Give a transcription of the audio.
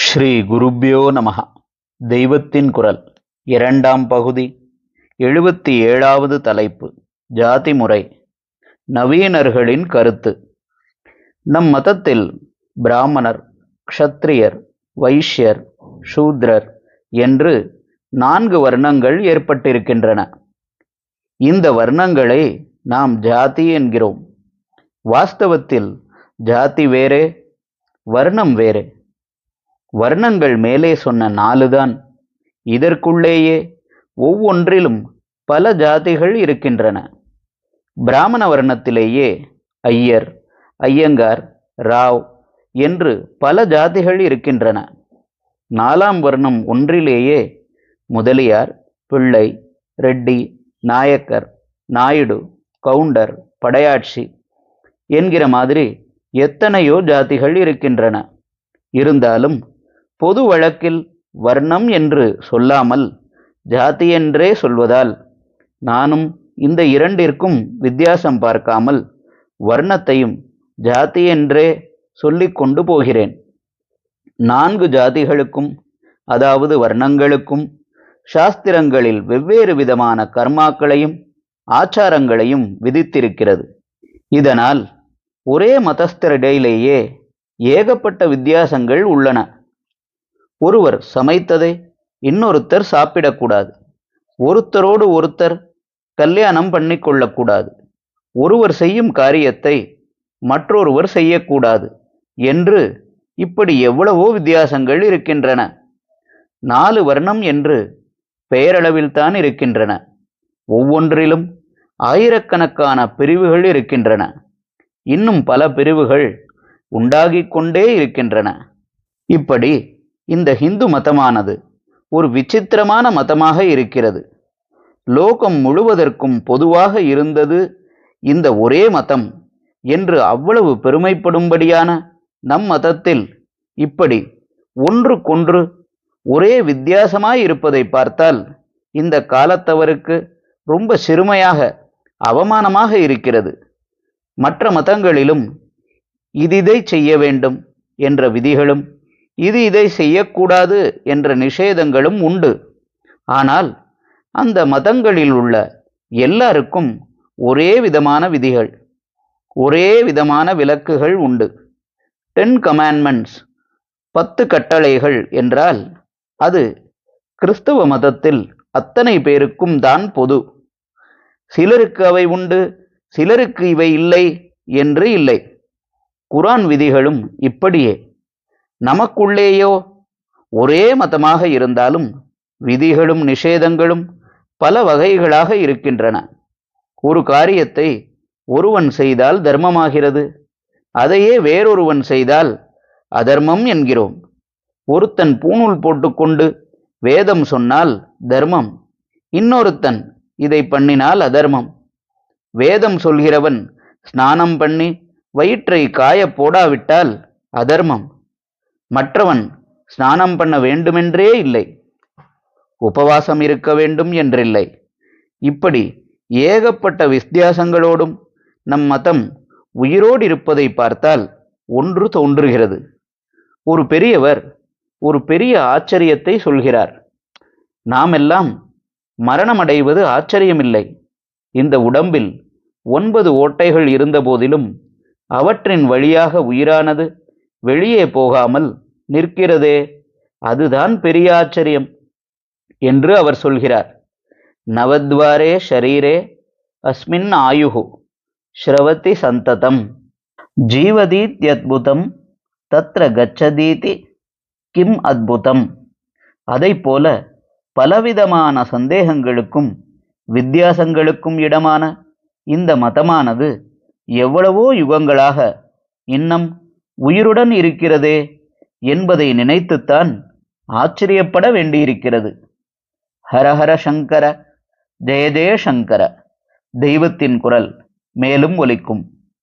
ஸ்ரீ குருப்யோ நமஹ. தெய்வத்தின் குரல் இரண்டாம் பகுதி 77வது தலைப்பு ஜாதி முறை. நவீனர்களின் கருத்து. நம் மதத்தில் பிராமணர், க்ஷத்ரியர், வைஷ்யர், சூத்ரர் என்று 4 வர்ணங்கள் ஏற்பட்டிருக்கின்றன. இந்த வர்ணங்களை நாம் ஜாதி என்கிறோம். வாஸ்தவத்தில் ஜாதி வேறே, வர்ணம் வேறே. வர்ணங்கள் மேலே சொன்ன 4 தான். இதற்குள்ளேயே ஒவ்வொன்றிலும் பல ஜாதிகள் இருக்கின்றன. பிராமண வர்ணத்திலேயே ஐயர், ஐயங்கார், ராவ் என்று பல ஜாதிகள் இருக்கின்றன. 4ஆம் வர்ணம் ஒன்றிலேயே முதலியார், பிள்ளை, ரெட்டி, நாயக்கர், நாயுடு, கவுண்டர், படையாட்சி என்கிற மாதிரி எத்தனையோ ஜாதிகள் இருக்கின்றன. இருந்தாலும் பொது வழக்கில் வர்ணம் என்று சொல்லாமல் ஜாதி என்றே சொல்வதால் நானும் இந்த இரண்டிற்கும் வித்தியாசம் பார்க்காமல் வர்ணத்தையும் ஜாதி என்றே சொல்லிக் கொண்டு போகிறேன். 4 ஜாதிகளுக்கும், அதாவது வர்ணங்களுக்கும், சாஸ்திரங்களில் வெவ்வேறு விதமான கர்மாக்களையும் ஆச்சாரங்களையும் விதித்திருக்கிறது. இதனால் ஒரே மதஸ்தரிடையிலேயே ஏகப்பட்ட வித்தியாசங்கள் உள்ளன. ஒருவர் சமைத்ததை இன்னொருத்தர் சாப்பிடக்கூடாது. ஒருத்தரோடு ஒருத்தர் கல்யாணம் பண்ணிக்கொள்ளக்கூடாது. ஒருவர் செய்யும் காரியத்தை மற்றொருவர் செய்யக்கூடாது என்று இப்படி எவ்வளவோ வித்தியாசங்கள் இருக்கின்றன. 4 வர்ணம் என்று பெயரளவில்தான் இருக்கின்றன. ஒவ்வொன்றிலும் ஆயிரக்கணக்கான பிரிவுகள் இருக்கின்றன. இன்னும் பல பிரிவுகள் உண்டாகிக் கொண்டே இருக்கின்றன. இப்படி இந்த ஹிந்து மதமானது ஒரு விசித்திரமான மதமாக இருக்கிறது. லோகம் முழுவதற்கும் பொதுவாக இருந்தது இந்த ஒரே மதம் என்று அவ்வளவு பெருமைப்படும்படியான நம் மதத்தில் இப்படி ஒன்றுக்கொன்று ஒரே வித்தியாசமாயிருப்பதை பார்த்தால் இந்த காலத்தவருக்கு ரொம்ப சிறுமையாக, அவமானமாக இருக்கிறது. மற்ற மதங்களிலும் இதை செய்ய வேண்டும் என்ற விதிகளும் இதை செய்யக்கூடாது என்ற நிஷேதங்களும் உண்டு. ஆனால் அந்த மதங்களில் உள்ள எல்லாருக்கும் ஒரே விதமான விதிகள், ஒரே விதமான விலக்குகள் உண்டு. 10 கமாண்ட்மெண்ட்ஸ், 10 கட்டளைகள் என்றால் அது கிறிஸ்தவ மதத்தில் அத்தனை பேருக்கும் தான் பொது. சிலருக்கு அவை உண்டு, சிலருக்கு இவை இல்லை என்று இல்லை. குரான் விதிகளும் இப்படியே. நமக்குள்ளேயோ ஒரே மதமாக இருந்தாலும் விதிகளும் நிஷேதங்களும் பல வகைகளாக இருக்கின்றன. ஒரு காரியத்தை ஒருவன் செய்தால் தர்மமாகிறது, அதையே வேறொருவன் செய்தால் அதர்மம் என்கிறோம். ஒருத்தன் பூணூல் போட்டுக்கொண்டு வேதம் சொன்னால் தர்மம், இன்னொருத்தன் இதை பண்ணினால் அதர்மம். வேதம் சொல்கிறவன் ஸ்நானம் பண்ணி வயிற்றை காய போடாவிட்டால் அதர்மம். மற்றவன் ஸ்நானம் பண்ண வேண்டுமென்றே இல்லை, உபவாசம் இருக்க வேண்டும் என்றில்லை. இப்படி ஏகப்பட்ட வித்தியாசங்களோடும் நம் மதம் உயிரோடு இருப்பதை பார்த்தால் ஒன்று தோன்றுகிறது. ஒரு பெரியவர் ஒரு பெரிய ஆச்சரியத்தை சொல்கிறார். நாமெல்லாம் மரணமடைவது ஆச்சரியமில்லை. இந்த உடம்பில் 9 ஓட்டைகள் இருந்த போதிலும் அவற்றின் வழியாக உயிரானது வெளியே போகாமல் நிற்கிறதே, அதுதான் பெரிய ஆச்சரியம் என்று அவர் சொல்கிறார். நவத்வாரே ஷரீரே அஸ்மின் ஆயுஹு ஸ்ரவதி சந்ததம் ஜீவதீத்யத்புதம் தத்ர கச்சதீதி கிம் அத்புதம். அதை போல பலவிதமான சந்தேகங்களுக்கும் வித்தியாசங்களுக்கும் இடமான இந்த மதமானது எவ்வளவோ யுகங்களாக இன்னும் உயிருடன் இருக்கிறதே என்பதை நினைத்துத்தான் ஆச்சரியப்பட வேண்டியிருக்கிறது. ஹரஹர சங்கர, ஜெய ஜெய சங்கர. தெய்வத்தின் குரல் மேலும் ஒலிக்கும்.